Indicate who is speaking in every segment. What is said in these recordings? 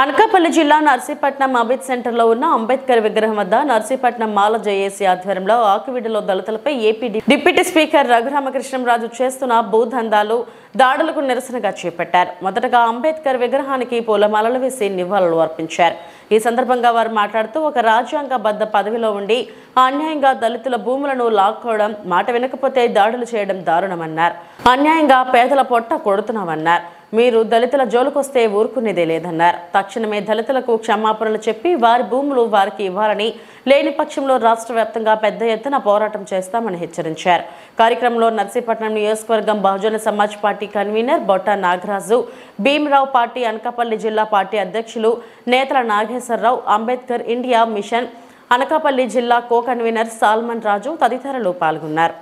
Speaker 1: అనకాపల్లి జిల్లా నర్సీపట్నం అబిద్ సెంటర్ లో ఉన్న అంబేద్కర్ విగ్రహం వద్ద నర్సీపట్నం మాల జేఏసీ ఆధ్వర్యంలో ఆకువీడులో దళితులపై ఏపీ డిప్యూటీ స్పీకర్ రఘురామకృష్ణంరాజు చేస్తున్న భూదందాలు దాడులకు నిరసనగా చేపట్టారు. మొదటగా అంబేద్కర్ విగ్రహానికి పూలమాలలు వేసి నివాళులు అర్పించారు. ఈ సందర్భంగా వారు మాట్లాడుతూ ఒక రాజ్యాంగబద్ధ పదవిలో ఉండి అన్యాయంగా దళితుల భూములను లాక్కోవడం, మాట వినకపోతే దాడులు చేయడం దారుణమన్నారు. అన్యాయంగా పేదల పొట్ట కొడుతున్నామన్నారు. మీరు దళితుల జోలుకొస్తే ఊరుకునేదే లేదన్నారు. తక్షణమే దళితులకు క్షమాపణలు చెప్పి వారి భూములు వారికి ఇవ్వాలని, లేని పక్షంలో రాష్ట్ర వ్యాప్తంగా పెద్ద ఎత్తున పోరాటం చేస్తామని హెచ్చరించారు. కార్యక్రమంలో నర్సీపట్నం నియోజకవర్గం Bahujan Samaj party convener Botta Nagaraju, Bhimarao party Anakapalli జిల్లా పార్టీ అధ్యక్షులు నేతల నాగేశ్వరరావు, అంబేద్కర్ ఇండియా మిషన్ అనకాపల్లి జిల్లా కో కన్వీనర్ సాల్మన్ రాజు తదితరులు పాల్గొన్నారు.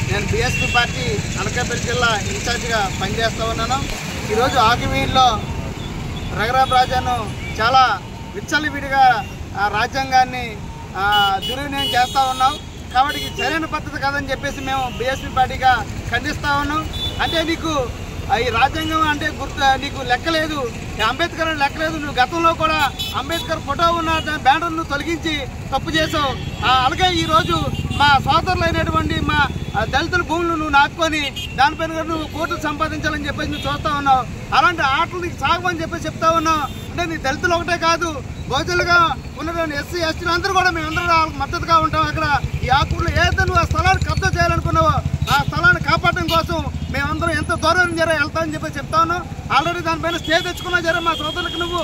Speaker 2: నేను బీఎస్పీ పార్టీ అనకాపల్లి జిల్లా ఇన్ఛార్జిగా పనిచేస్తూ ఉన్నాను. ఈరోజు ఆకివీడ్లో రఘురామరాజును చాలా విచ్చలవిడిగా రాజ్యాంగాన్ని దుర్వినియోగం చేస్తూ ఉన్నాం. కాబట్టి ఇది సరైన పద్ధతి కాదని చెప్పేసి మేము బీఎస్పీ పార్టీగా ఖండిస్తూ ఉన్నాం. అంటే నీకు ఈ రాజ్యాంగం అంటే నీకు లెక్కలేదు, అంబేద్కర్ లెక్కలేదు. నువ్వు గతంలో కూడా అంబేద్కర్ ఫోటో ఉన్న బ్యానర్ను తొలగించి తప్పు చేసావు. అలాగే ఈరోజు మా సోదరులైనటువంటి మా దళితుల భూములు నువ్వు నాటుకొని దానిపైన కూడా నువ్వు కోట్లు సంపాదించాలని చెప్పేసి నువ్వు చూస్తూ ఉన్నావు. అలాంటి ఆటలు నీకు సాగమని చెప్పేసి చెప్తా ఉన్నావు. అంటే నీ దళితులు ఒకటే కాదు, బహుజనులుగా ఉన్నటువంటి ఎస్సీ ఎస్టీలు అందరూ కూడా మేమందరూ వాళ్ళకి మద్దతుగా ఉంటాం. అక్కడ ఈ ఆకులు ఏదైతే నువ్వు ఆ స్థలాన్ని కబ్జా చేయాలనుకున్నావో ఆ స్థలాన్ని కాపాడడం కోసం మేమందరం ఎంత దూరం వెళ్తామని చెప్పి చెప్తా ఉన్నాం. ఆల్రెడీ దానిపైన స్టే తెచ్చుకున్నా సరే మా సోదరులకు నువ్వు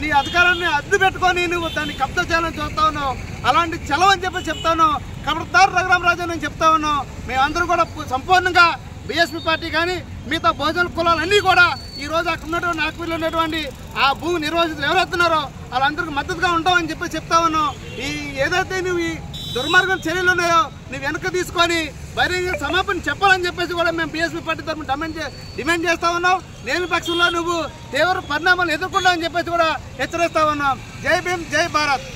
Speaker 2: నీ అధికారాన్ని అడ్డు పెట్టుకొని నువ్వు దాన్ని కబ్జా చేయాలని చూస్తా ఉన్నావు. అలాంటి చెలవని చెప్పి చెప్తా ఉన్నావు. ఖబర్దార్ రఘురామరాజు అని చెప్తా ఉన్నాం. మేమందరం కూడా సంపూర్ణంగా బీఎస్పీ పార్టీ కానీ మిగతా బహుజన కులాలన్నీ కూడా ఈరోజు అక్కడ ఉన్నటువంటి ఆకువీళ్ళు ఉన్నటువంటి ఆ భూమి నిర్వాసితులు ఎవరైతున్నారో వాళ్ళందరికీ మద్దతుగా ఉంటామని చెప్పి చెప్తా ఉన్నాం. ఈ ఏదైతే నువ్వు ఈ దుర్మార్గం చర్యలు ఉన్నాయో నువ్వు వెనక్కి తీసుకొని బహిరంగ క్షమాపణ చెప్పాలని చెప్పేసి కూడా మేము బీఎస్పీ పార్టీ తరఫున డిమాండ్ చేస్తా ఉన్నాం. లేని పక్షంలో నువ్వు తీవ్ర పరిణామాలు ఎదుర్కొంటావని చెప్పేసి కూడా హెచ్చరిస్తా ఉన్నాం. జై భీమ్, జై భారత్.